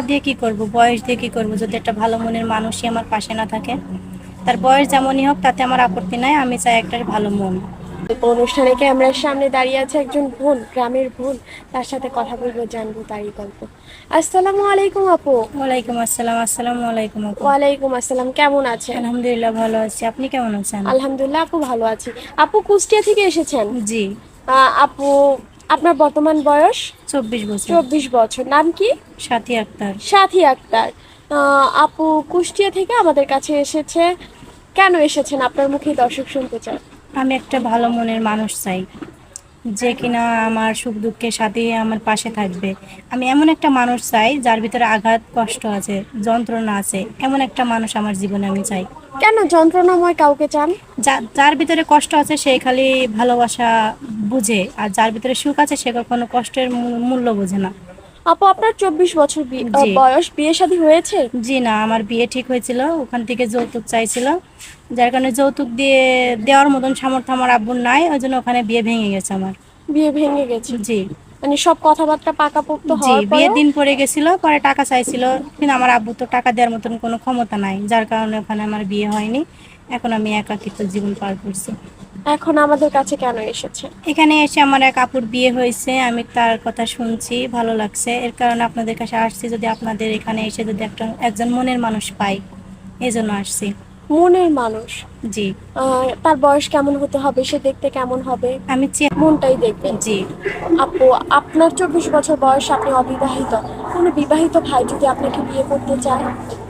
দিয়ে কি করব, বয়স দিয়ে কি করব, যদি একটা ভালো মনের মানুষই আমার পাশে না থাকে। তার বয়স যেমনই হোক তাতে আমার আপত্তি নাই, আমি চাই একটা ভালো মন। অনুষ্ঠানে ক্যামেরার সামনে দাঁড়িয়ে আছে একজন বোন, গ্রামের বোন। তার সাথে কথা বলবো, জানবো তারই গল্প। আসসালামু আলাইকুম আপু। ওয়ালাইকুম আসসালাম। আসসালামু আলাইকুম আপু। ওয়ালাইকুম আসসালাম, কেমন আছেন? আলহামদুলিল্লাহ ভালো আছি, আপনি কেমন আছেন? আলহামদুলিল্লাহ আপু, ভালো আছি। আপু কুষ্টিয়া থেকে এসেছেন? জি। আপু, আপনার বর্তমান বয়স? 24 বছর। 24 বছর। নাম কি? সাথী আক্তার। সাথী আক্তার। আপু কুষ্টিয়া থেকে আমাদের কাছে এসেছে। কেন এসেছেন আপনার মুখে দর্শক শুনতে চায়। আমি একটা ভালো মনের মানুষ চাই, যে কিনা আমার সুখ দুঃখের সাথে আমার পাশে থাকবে। আমি এমন একটা মানুষ চাই যার ভিতরে আঘাত, কষ্ট আছে, যন্ত্রণা আছে, এমন একটা মানুষ আমার জীবনে আমি চাই। কেন যন্ত্রণাময় কাউকে চান? যার ভিতরে কষ্ট আছে সে খালি ভালোবাসা বুঝে, আর যার ভিতরে সুখ আছে সে কখনো কষ্টের মূল্য বোঝে না। আপু আপনার 24 বছর জি। বয়স, বিয়ে শাদী হয়েছে? জি না, আমার বিয়ে ঠিক হয়েছিল, ওখান থেকে যৌতুক চাইছিল, যার কারণে যৌতুক দিয়ে দেওয়ার মতন সামর্থ্য আমার আব্বুর নাই, ওই জন্য ওখানে বিয়ে ভেঙে গেছে আমার। বিয়ে ভেঙে গেছে? জি। মানে সব কথাবার্তা পাকাপোক্ত জি, হওয়ার বিয়ের পরেও? দিন পরে গেছিল, পরে টাকা চাইছিল, কিন্তু আমার আব্বু তো টাকা দেওয়ার মতন কোনো ক্ষমতা নাই, যার কারণে ওখানে আমার বিয়ে হয়নি। এখন আমি একাকিত্ব জীবন পার করছি। এখন আমাদের কাছে কেন এসেছে? এখানে এসে আমার এক আপুর বিয়ে হয়েছে, আমি তার কথা শুনছি, ভালো লাগছে, এর কারণে আপনাদের কাছে আসছি, যদি আপনাদের এখানে এসে যদি একজন মনের মানুষ পাই, এই জন্য আসছি। মনের মানুষ? জি। তার বয়স কেমন হতে হবে, সে দেখতে কেমন হবে? আমি মনটাই দেখবেন? জি। আপু, আপনার 24 বছর বয়স, আপনি অবিবাহিত। কোনো বিবাহিত ভাই যদি আপনাকে বিয়ে করতে চায়?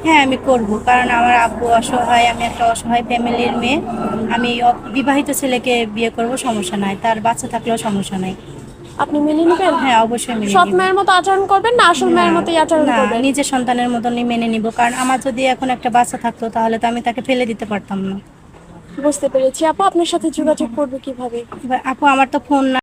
হ্যাঁ, আমি করব, কারণ আমার আব্বু অসহায়, আমি একটা অসহায় ফ্যামিলির মেয়ে। আমি বিবাহিত ছেলেকে বিয়ে করব, সমস্যা নাই, তার বাচ্চা থাকলেও সমস্যা নাই। আপনি মেনে নেবেন? হ্যাঁ, অবশ্যই মেনে সৎ নিব। মায়ের মতো আচরণ করবেন না আসল না, মায়ের মতোই আচরণ না, করবেন? নিজের সন্তানের মতনই মেনে নিব, কারণ আমার যদি এখন একটা বাচ্চা থাকতো তাহলে তো আমি তাকে ফেলে দিতে পারতাম না। বুঝতে পেরেছি। আপু আপনার সাথে যোগাযোগ করবো কিভাবে? এবার আপু, আমার তো ফোন